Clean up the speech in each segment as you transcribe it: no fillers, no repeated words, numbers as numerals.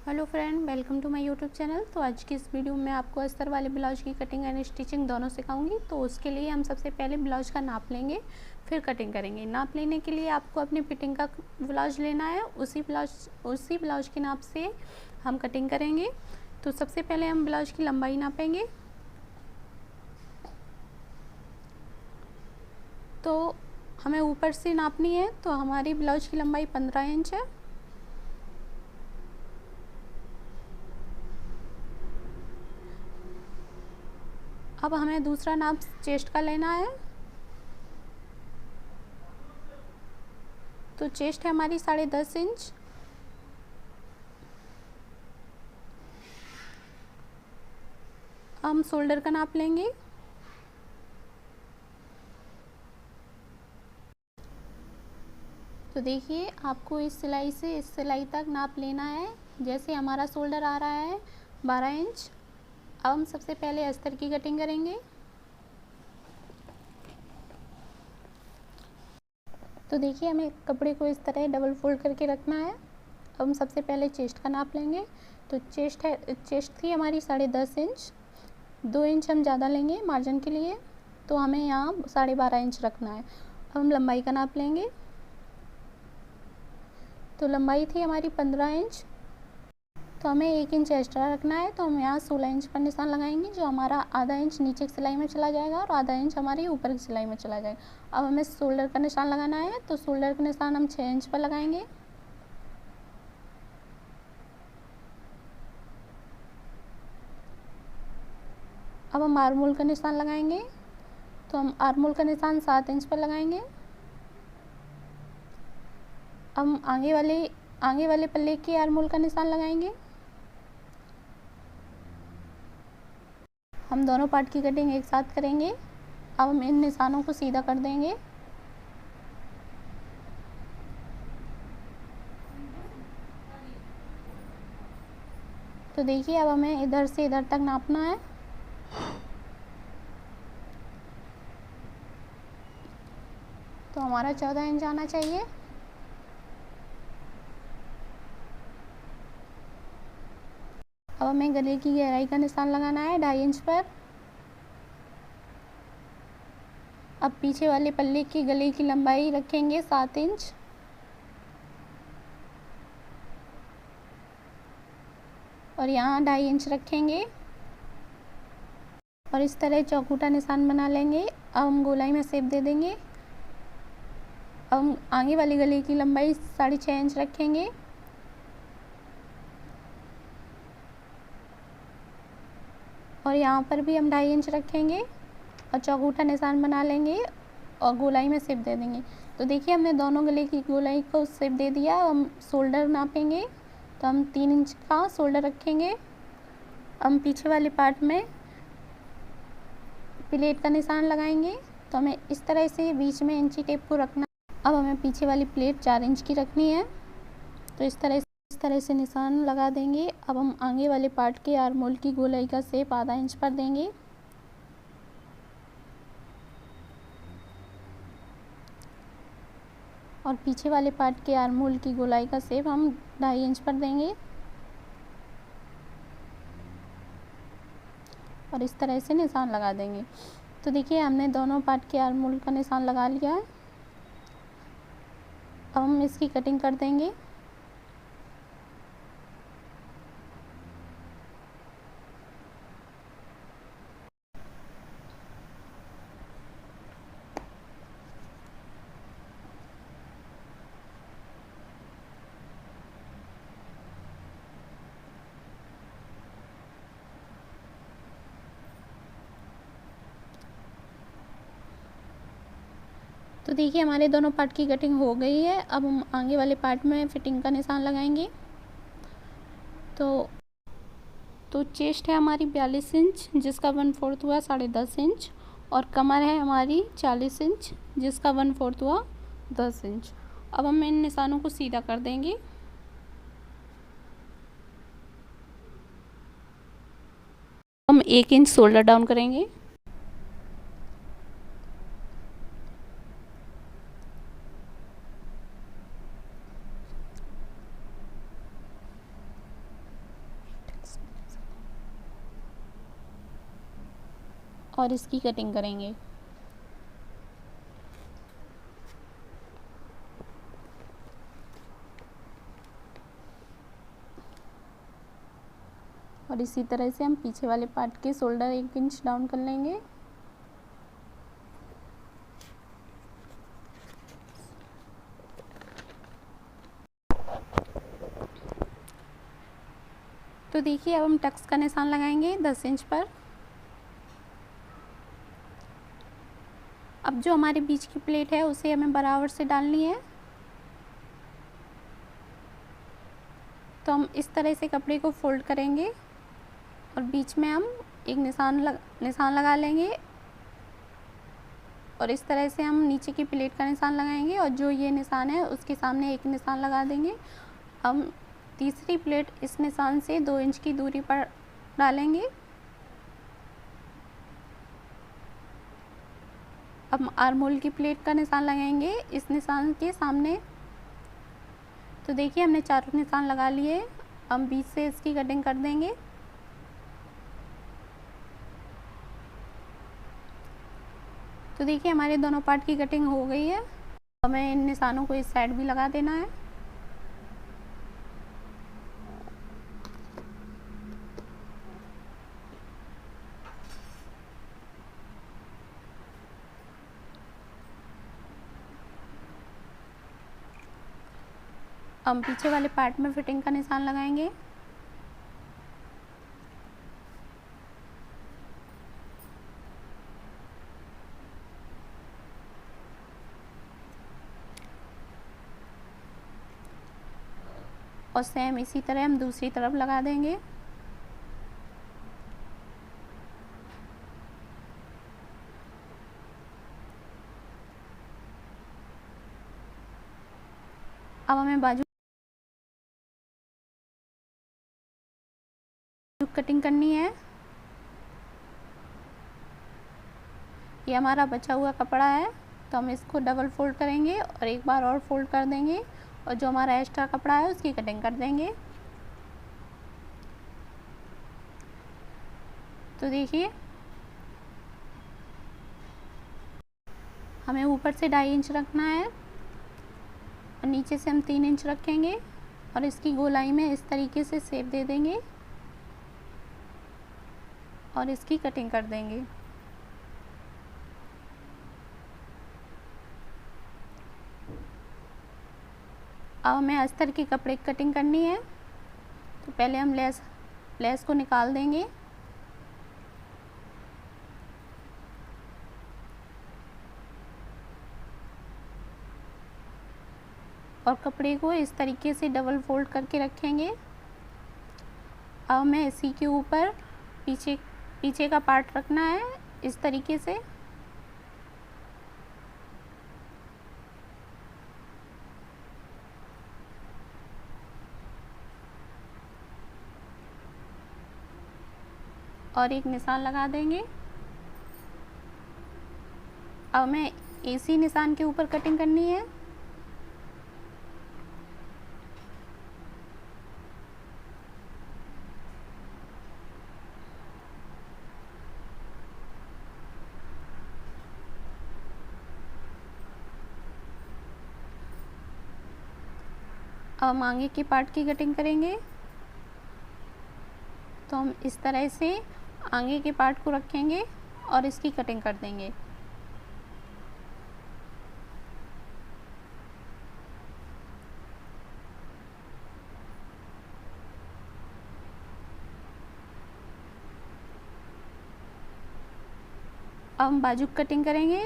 Hello friend, welcome to my YouTube channel. तो आज की इस वीडियो में आपको अस्तर वाले ब्लाउज की कटिंग एंड स्टिचिंग दोनों सिखाऊंगी। तो उसके लिए हम सबसे पहले ब्लाउज का नाप लेंगे, फिर कटिंग करेंगे। नाप लेने के लिए आपको अपनी फिटिंग का ब्लाउज लेना है, उसी ब्लाउज के नाप से हम कटिंग करेंगे। तो सबसे पहले हम ब्लाउज की लंबाई नापेंगे। तो हमें ऊपर से नापनी है, तो हमारी ब्लाउज की लंबाई 15 इंच है। अब हमें दूसरा नाप चेस्ट का लेना है। तो चेस्ट है हमारी 10.5 इंच। हम शोल्डर का नाप लेंगे। तो देखिए, आपको इस सिलाई से इस सिलाई तक नाप लेना है। जैसे हमारा शोल्डर आ रहा है 12 इंच। अब हम सबसे पहले अस्तर की कटिंग करेंगे। तो देखिए, हमें कपड़े को इस तरह डबल फोल्ड करके रखना है। अब हम सबसे पहले चेस्ट का नाप लेंगे। तो चेस्ट थी हमारी 10.5 इंच। 2 इंच हम ज़्यादा लेंगे मार्जिन के लिए, तो हमें यहाँ 12.5 इंच रखना है। अब हम लंबाई का नाप लेंगे। तो लंबाई थी हमारी 15 इंच, तो हमें 1 इंच एक्स्ट्रा रखना है। तो हम यहाँ 16 इंच पर निशान लगाएंगे, जो हमारा आधा इंच नीचे की सिलाई में चला जाएगा और आधा इंच हमारी ऊपर की सिलाई में चला जाएगा। अब हमें शोल्डर का निशान लगाना है। तो शोल्डर का निशान हम 6 इंच पर लगाएंगे। अब हम आर्मोल का निशान लगाएंगे। तो हम आर्मोल का निशान 7 इंच पर लगाएंगे। हम आगे वाले पल्ले की आर्मोल का निशान लगाएंगे। हम दोनों पार्ट की कटिंग एक साथ करेंगे। अब हम इन निशानों को सीधा कर देंगे। तो देखिए, अब हमें इधर से इधर तक नापना है। तो हमारा 14 इंच आना चाहिए। अब हमें गले की गहराई का निशान लगाना है 2.5 इंच पर। अब पीछे वाले पल्ले की गले की लंबाई रखेंगे 7 इंच। और यहाँ 2.5 इंच रखेंगे और इस तरह चौकूटा निशान बना लेंगे। अब हम गोलाई में शेप दे देंगे। अब हम आगे वाली गले की लंबाई 6.5 इंच रखेंगे और यहाँ पर भी हम 2.5 इंच रखेंगे और चौकूटा निशान बना लेंगे और गोलाई में शेप दे देंगे। तो देखिए, हमने दोनों गले की गोलाई को शेप दे दिया। हम शोल्डर नापेंगे। तो हम 3 इंच का शोल्डर रखेंगे। हम पीछे वाले पार्ट में प्लेट का निशान लगाएंगे। तो हमें इस तरह से बीच में इंची टेप को रखना। अब हमें पीछे वाली प्लेट 4 इंच की रखनी है। तो इस तरह से निशान लगा देंगे। अब हम आगे वाले पार्ट के आर्मोल की गोलाई का शेप आधा इंच पर देंगे। और पीछे वाले पार्ट के आर्मोल की गोलाई का शेप हम 2.5 इंच पर देंगे और इस तरह से निशान लगा देंगे। तो देखिए, हमने दोनों पार्ट के आर्मोल का निशान लगा लिया है। अब हम इसकी कटिंग कर देंगे। तो देखिए, हमारे दोनों पार्ट की कटिंग हो गई है। अब हम आगे वाले पार्ट में फिटिंग का निशान लगाएंगे। तो चेस्ट है हमारी 42 इंच, जिसका 1/4 हुआ 10.5 इंच। और कमर है हमारी 40 इंच, जिसका 1/4 हुआ 10 इंच। अब हम इन निशानों को सीधा कर देंगे। हम 1 इंच शोल्डर डाउन करेंगे। और इसकी कटिंग करेंगे। और इसी तरह से हम पीछे वाले पार्ट के शोल्डर 1 इंच डाउन कर लेंगे। तो देखिए अब हम टक्स का निशान लगाएंगे 10 इंच पर। अब जो हमारे बीच की प्लेट है उसे हमें बराबर से डालनी है। तो हम इस तरह से कपड़े को फोल्ड करेंगे और बीच में हम एक निशान लगा लेंगे और इस तरह से हम नीचे की प्लेट का निशान लगाएंगे और जो ये निशान है उसके सामने एक निशान लगा देंगे। हम तीसरी प्लेट इस निशान से 2 इंच की दूरी पर डालेंगे। अब आर्म होल की प्लेट का निशान लगाएंगे इस निशान के सामने। तो देखिए हमने चारों निशान लगा लिए। हम बीच से इसकी कटिंग कर देंगे। तो देखिए हमारे दोनों पार्ट की कटिंग हो गई है। हमें इन निशानों को इस साइड भी लगा देना है। हम पीछे वाले पार्ट में फिटिंग का निशान लगाएंगे। और सेम इसी तरह हम दूसरी तरफ लगा देंगे। अब हमें बाजू कटिंग करनी है। ये हमारा बचा हुआ कपड़ा है तो हम इसको डबल फोल्ड करेंगे और एक बार और फोल्ड कर देंगे और जो हमारा एक्स्ट्रा कपड़ा है उसकी कटिंग कर देंगे। तो देखिए हमें ऊपर से 2.5 इंच रखना है और नीचे से हम 3 इंच रखेंगे और इसकी गोलाई में इस तरीके से शेप दे देंगे और इसकी कटिंग कर देंगे। अब हमें अस्तर के कपड़े की कटिंग करनी है। तो पहले हम लेस को निकाल देंगे और कपड़े को इस तरीके से डबल फोल्ड करके रखेंगे। अब हमें इसी के ऊपर पीछे का पार्ट रखना है इस तरीके से। और एक निशान लगा देंगे। अब हमें इसी निशान के ऊपर कटिंग करनी है। अब हम आगे की पार्ट की कटिंग करेंगे। तो हम इस तरह से आगे के पार्ट को रखेंगे और इसकी कटिंग कर देंगे। अब हम बाजू कटिंग करेंगे।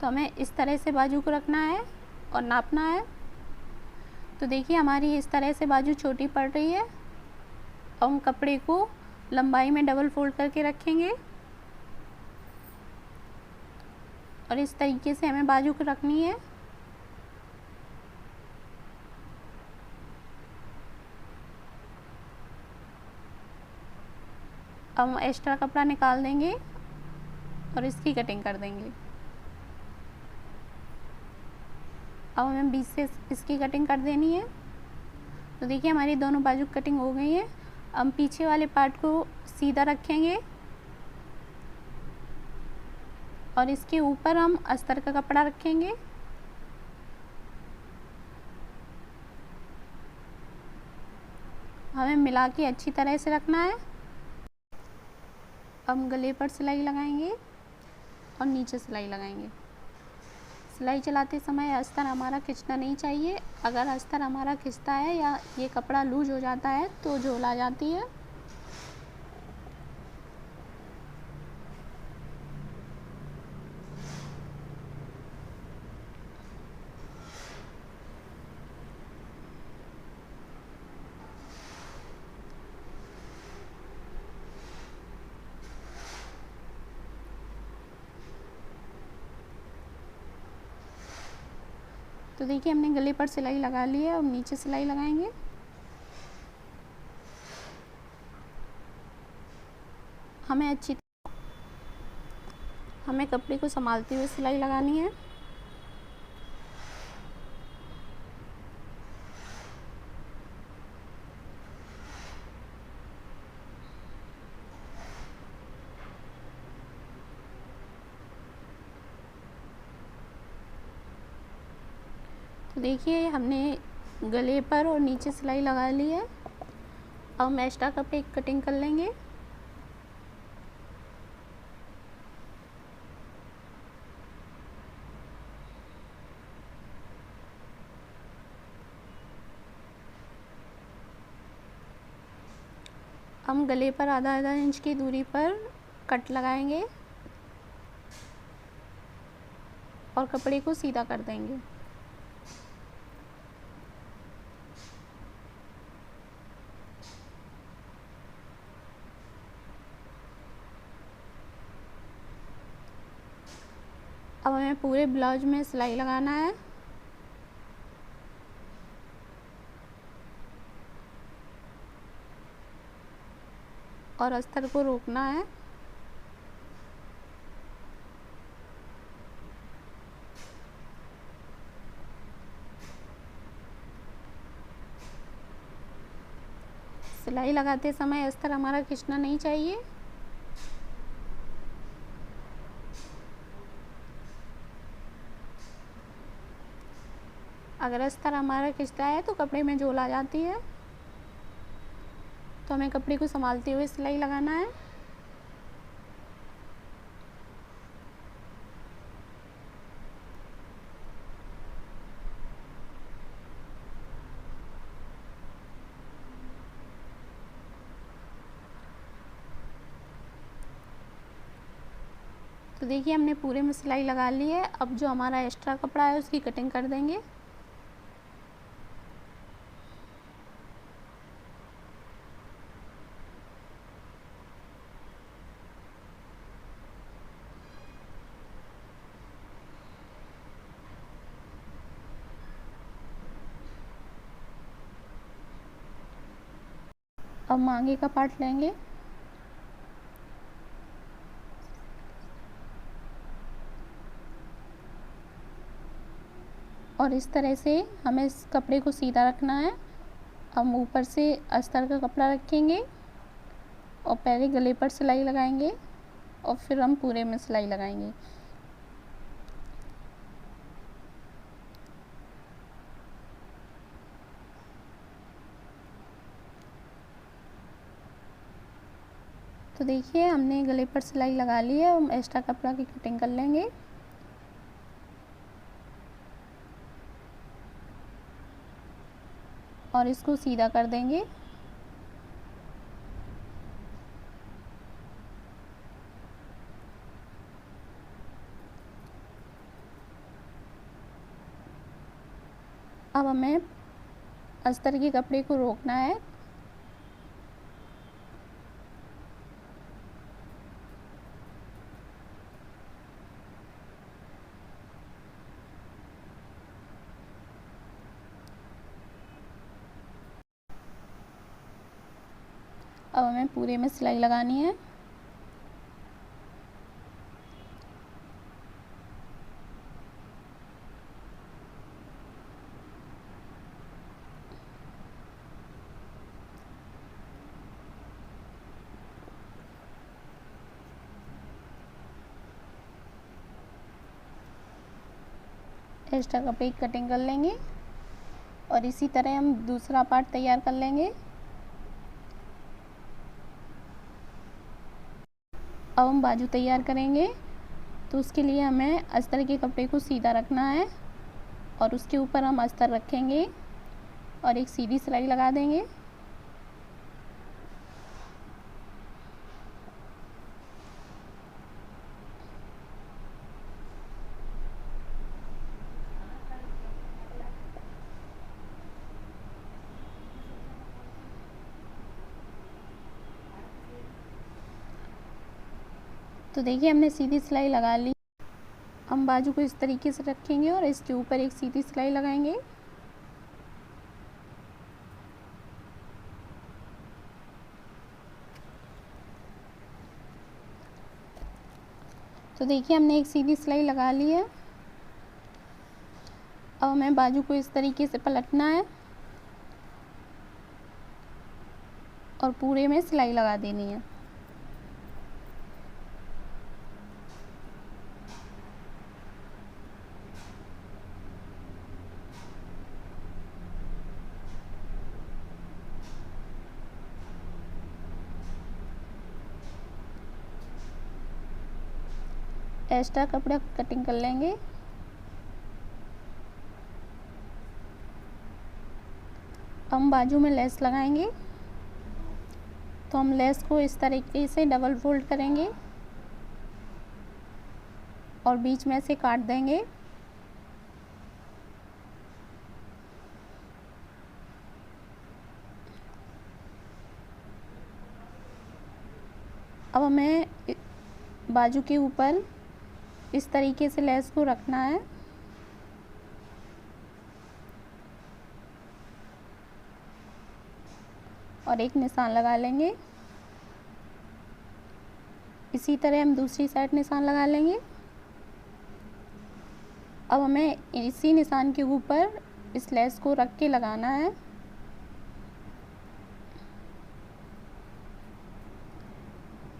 तो हमें इस तरह से बाजू को रखना है और नापना है। तो देखिए हमारी इस तरह से बाजू छोटी पड़ रही है। अब हम कपड़े को लंबाई में डबल फोल्ड करके रखेंगे और इस तरीके से हमें बाजू को रखनी है। अब हम एक्स्ट्रा कपड़ा निकाल देंगे और इसकी कटिंग कर देंगे। अब हमें बीच से इसकी कटिंग कर देनी है। तो देखिए हमारी दोनों बाजू कटिंग हो गई है। हम पीछे वाले पार्ट को सीधा रखेंगे और इसके ऊपर हम अस्तर का कपड़ा रखेंगे। हमें मिला के अच्छी तरह से रखना है। हम गले पर सिलाई लगाएंगे और नीचे सिलाई लगाएंगे। सिलाई चलाते समय अस्तर हमारा खिंचना नहीं चाहिए। अगर अस्तर हमारा खिंचता है या ये कपड़ा लूज हो जाता है तो झोल आ जाती है। तो देखिए हमने गले पर सिलाई लगा ली है और नीचे सिलाई लगाएंगे। हमें कपड़े को संभालते हुए सिलाई लगानी है। तो देखिए हमने गले पर और नीचे सिलाई लगा ली है। अब हम एक्स्ट्रा कपड़े की कटिंग कर लेंगे। हम गले पर आधा आधा इंच की दूरी पर कट लगाएंगे और कपड़े को सीधा कर देंगे। अब हमें पूरे ब्लाउज में सिलाई लगाना है। और अस्तर को रोकना है। सिलाई लगाते समय अस्तर हमारा खींचना नहीं चाहिए। अगर अस्तर हमारा खिंचता है तो कपड़े में झोल आ जाती है। तो हमें कपड़े को संभालते हुए सिलाई लगाना है। तो देखिए हमने पूरे में सिलाई लगा ली है। अब जो हमारा एक्स्ट्रा कपड़ा है उसकी कटिंग कर देंगे। अब हम आगे का पार्ट लेंगे। और इस तरह से हमें इस कपड़े को सीधा रखना है। हम ऊपर से अस्तर का कपड़ा रखेंगे और पहले गले पर सिलाई लगाएंगे और फिर हम पूरे में सिलाई लगाएंगे। तो देखिए हमने गले पर सिलाई लगा ली है। हम एक्स्ट्रा कपड़ा की कटिंग कर लेंगे। और इसको सीधा कर देंगे। अब हमें अस्तर के कपड़े को रोकना है। अब हमें पूरे में सिलाई लगानी है। एक्स्ट्रा कपड़े की कटिंग कर लेंगे और इसी तरह हम दूसरा पार्ट तैयार कर लेंगे। अब हम बाजू तैयार करेंगे, तो उसके लिए हमें अस्तर के कपड़े को सीधा रखना है और उसके ऊपर हम अस्तर रखेंगे और एक सीधी सिलाई लगा देंगे। तो देखिए हमने सीधी सिलाई लगा ली। हम बाजू को इस तरीके से रखेंगे और इसके ऊपर एक सीधी सिलाई लगाएंगे। तो देखिए हमने एक सीधी सिलाई लगा ली है। अब हमें बाजू को इस तरीके से पलटना है और पूरे में सिलाई लगा देनी है। एक्स्ट्रा कपड़ा कटिंग कर लेंगे। हम बाजू में लेस लगाएंगे, तो हम लेस को इस तरीके से डबल फोल्ड करेंगे और बीच में से काट देंगे। अब हमें बाजू के ऊपर इस तरीके से लेस को रखना है और एक निशान लगा लेंगे। इसी तरह हम दूसरी साइड निशान लगा लेंगे। अब हमें इसी निशान के ऊपर इस लेस को रख के लगाना है।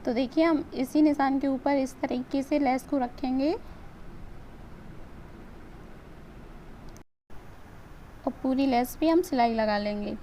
तो देखिए हम इसी निशान के ऊपर इस तरीके से लेस को रखेंगे और पूरी लेस पे हम सिलाई लगा लेंगे।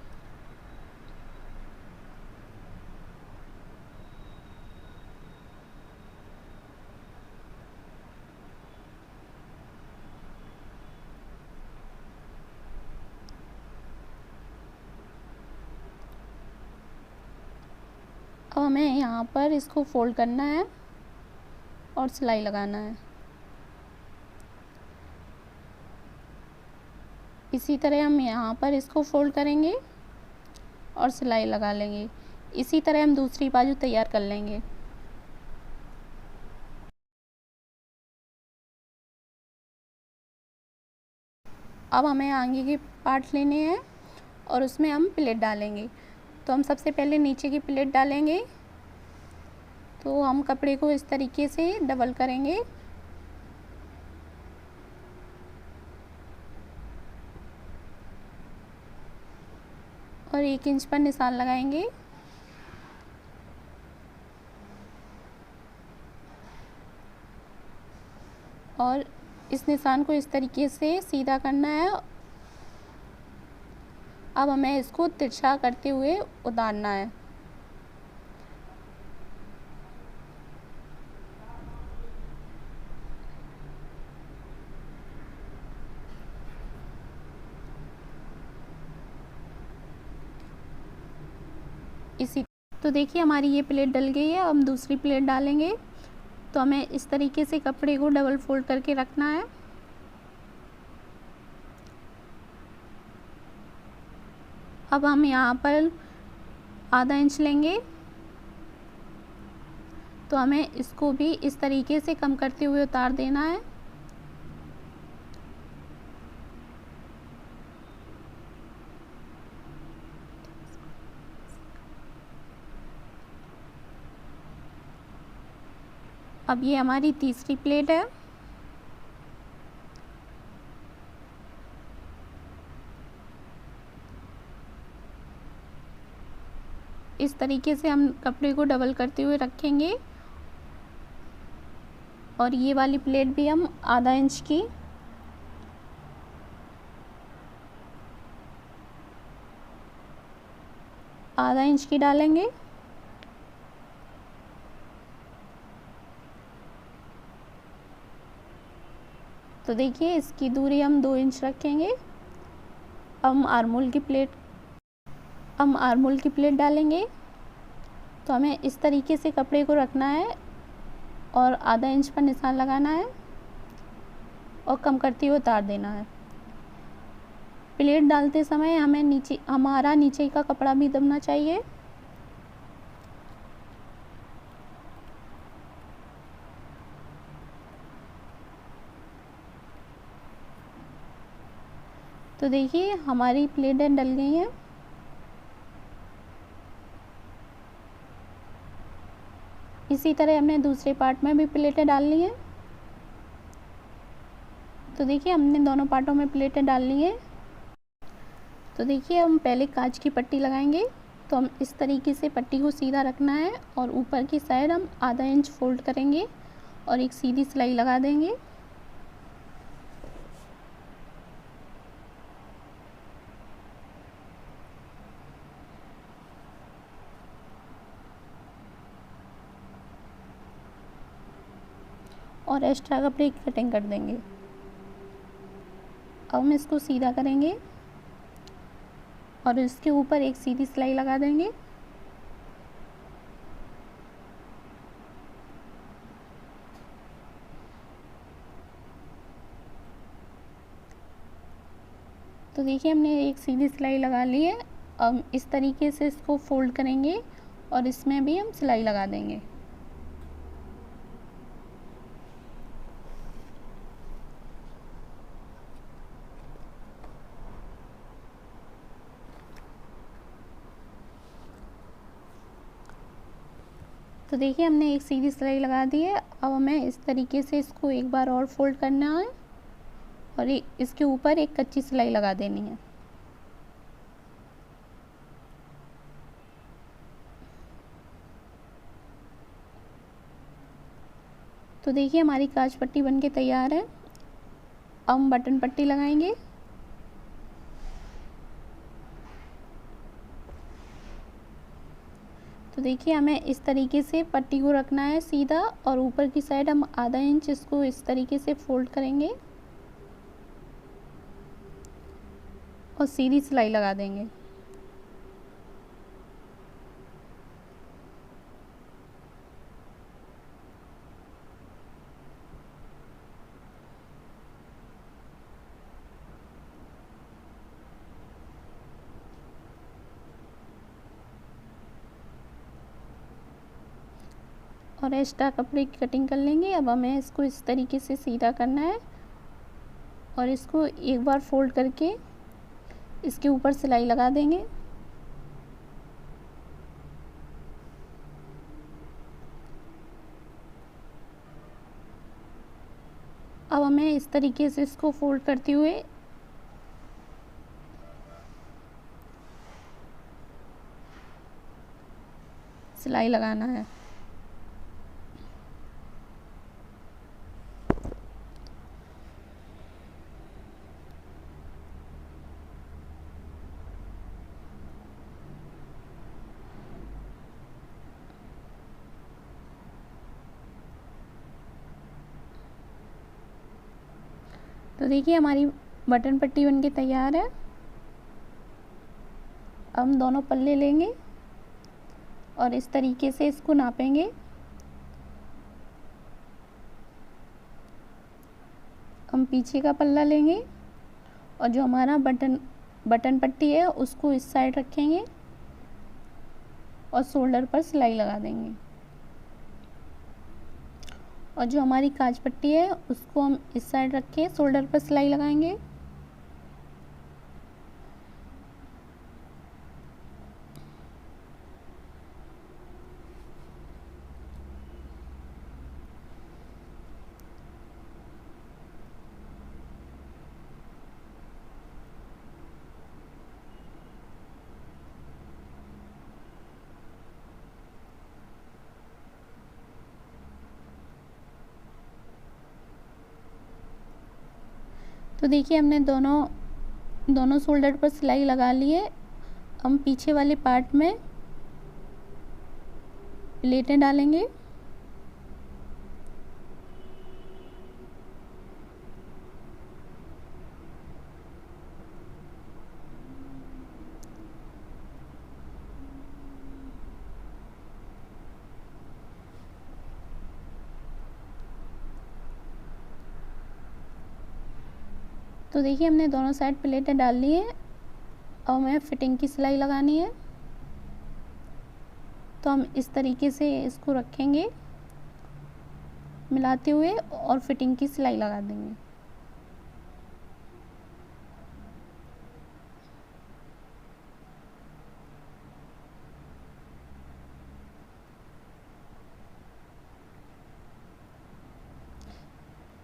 अब हमें यहाँ पर इसको फोल्ड करना है और सिलाई लगाना है। इसी तरह हम यहाँ पर इसको फोल्ड करेंगे और सिलाई लगा लेंगे। इसी तरह हम दूसरी बाजू तैयार कर लेंगे। अब हमें आगे के पार्ट लेने हैं और उसमें हम प्लेट डालेंगे। तो हम सबसे पहले नीचे की प्लेट डालेंगे। तो हम कपड़े को इस तरीके से डबल करेंगे और 1 इंच पर निशान लगाएंगे। और इस निशान को इस तरीके से सीधा करना है। अब हमें इसको तिरछा करते हुए उतारना है। तो देखिए हमारी ये प्लेट डल गई है। अब हम दूसरी प्लेट डालेंगे। तो हमें इस तरीके से कपड़े को डबल फोल्ड करके रखना है। अब हम यहाँ पर आधा इंच लेंगे। तो हमें इसको भी इस तरीके से कम करते हुए उतार देना है। अब ये हमारी तीसरी प्लेट है। इस तरीके से हम कपड़े को डबल करते हुए रखेंगे और ये वाली प्लेट भी हम आधा इंच की आधा इंच की डालेंगे। तो देखिए इसकी दूरी हम 2 इंच रखेंगे। हम आर्मोल की प्लेट डालेंगे। तो हमें इस तरीके से कपड़े को रखना है और आधा इंच पर निशान लगाना है और कम करते हुए उतार देना है। प्लेट डालते समय हमें हमारा नीचे का कपड़ा भी दबना चाहिए। तो देखिए हमारी प्लेटें डल गई हैं। इसी तरह हमने दूसरे पार्ट में भी प्लेटें डालनी हैं। तो देखिए हमने दोनों पार्टों में प्लेटें डाल ली हैं। तो देखिए हम पहले कांच की पट्टी लगाएंगे। तो हम इस तरीके से पट्टी को सीधा रखना है और ऊपर की साइड हम आधा इंच फोल्ड करेंगे और एक सीधी सिलाई लगा देंगे। और एक्स्ट्रा कपड़े की कटिंग कर देंगे। अब हम इसको सीधा करेंगे और इसके ऊपर एक सीधी सिलाई लगा देंगे। तो देखिए हमने एक सीधी सिलाई लगा ली है। अब इस तरीके से इसको फोल्ड करेंगे और इसमें भी हम सिलाई लगा देंगे। तो देखिए हमने एक सीधी सिलाई लगा दी है। अब हमें इस तरीके से इसको एक बार और फोल्ड करना है और इसके ऊपर एक कच्ची सिलाई लगा देनी है। तो देखिए हमारी कांच पट्टी बनके तैयार है। अब हम बटन पट्टी लगाएंगे। तो देखिए हमें इस तरीके से पट्टी को रखना है सीधा और ऊपर की साइड हम आधा इंच इसको इस तरीके से फोल्ड करेंगे और सीधी सिलाई लगा देंगे। और एक्स्ट्रा कपड़े की कटिंग कर लेंगे। अब हमें इसको इस तरीके से सीधा करना है और इसको एक बार फोल्ड करके इसके ऊपर सिलाई लगा देंगे। अब हमें इस तरीके से इसको फोल्ड करते हुए सिलाई लगाना है। तो देखिए हमारी बटन पट्टी बनके तैयार है। अब हम दोनों पल्ले लेंगे और इस तरीके से इसको नापेंगे। हम पीछे का पल्ला लेंगे और जो हमारा बटन पट्टी है उसको इस साइड रखेंगे और शोल्डर पर सिलाई लगा देंगे। और जो हमारी कांच पट्टी है उसको हम इस साइड रख के शोल्डर पर सिलाई लगाएंगे। तो देखिए हमने दोनों शोल्डर पर सिलाई लगा ली है। हम पीछे वाले पार्ट में प्लेटें डालेंगे। तो देखिए हमने दोनों साइड प्लेटें डाल ली हैं। अब हमें फिटिंग की सिलाई लगानी है। तो हम इस तरीके से इसको रखेंगे मिलाते हुए और फिटिंग की सिलाई लगा देंगे।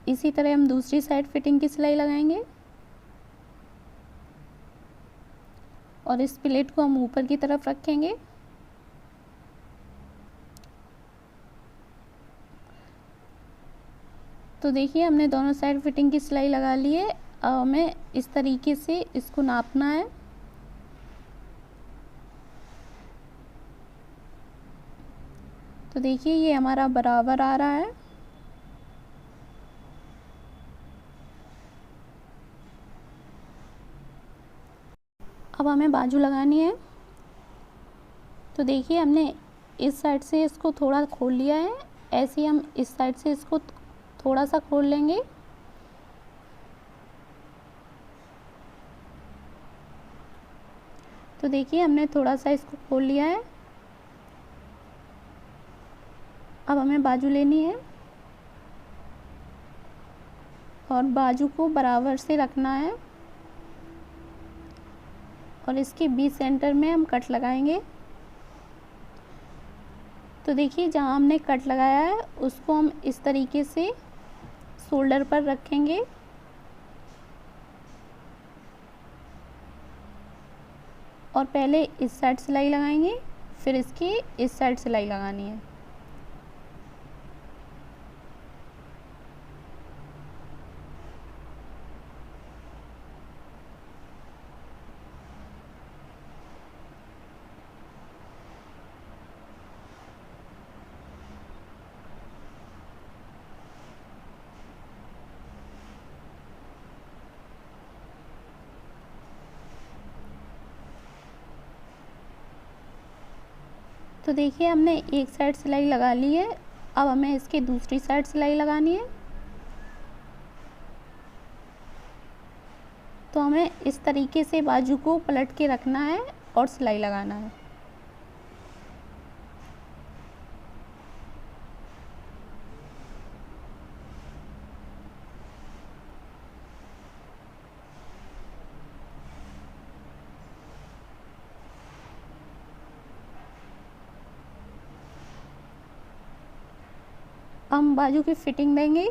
इसी तरह हम दूसरी साइड फिटिंग की सिलाई लगाएंगे और इस प्लेट को हम ऊपर की तरफ रखेंगे। तो देखिए हमने दोनों साइड फिटिंग की सिलाई लगा ली है। अब हमें इस तरीके से इसको नापना है। तो देखिए ये हमारा बराबर आ रहा है। अब हमें बाजू लगानी है। तो देखिए हमने इस साइड से इसको थोड़ा खोल लिया है, ऐसे ही हम इस साइड से इसको थोड़ा सा खोल लेंगे। तो देखिए हमने थोड़ा सा इसको खोल लिया है। अब हमें बाजू लेनी है और बाजू को बराबर से रखना है और इसके बीच सेंटर में हम कट लगाएंगे। तो देखिए जहाँ हमने कट लगाया है उसको हम इस तरीके से शोल्डर पर रखेंगे और पहले इस साइड सिलाई लगाएंगे, फिर इसकी इस साइड सिलाई लगानी है। तो देखिए हमने एक साइड सिलाई लगा ली है। अब हमें इसकी दूसरी साइड सिलाई लगानी है। तो हमें इस तरीके से बाजू को पलट के रखना है और सिलाई लगाना है। हम बाजू की फिटिंग देंगे।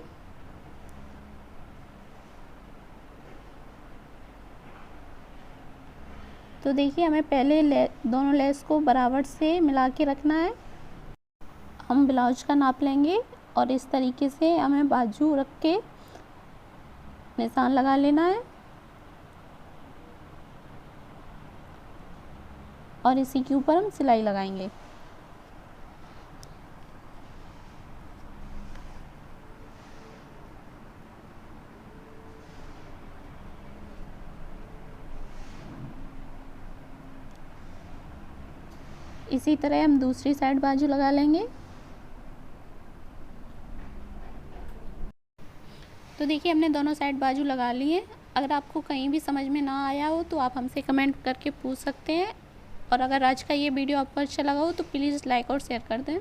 तो देखिए हमें पहले दोनों लेस को बराबर से मिला के रखना है। हम ब्लाउज का नाप लेंगे और इस तरीके से हमें बाजू रख के निशान लगा लेना है और इसी के ऊपर हम सिलाई लगाएंगे। इसी तरह हम दूसरी साइड बाजू लगा लेंगे। तो देखिए हमने दोनों साइड बाजू लगा ली है। अगर आपको कहीं भी समझ में ना आया हो तो आप हमसे कमेंट करके पूछ सकते हैं। और अगर आज का ये वीडियो आपको अच्छा लगा हो तो प्लीज़ लाइक और शेयर कर दें।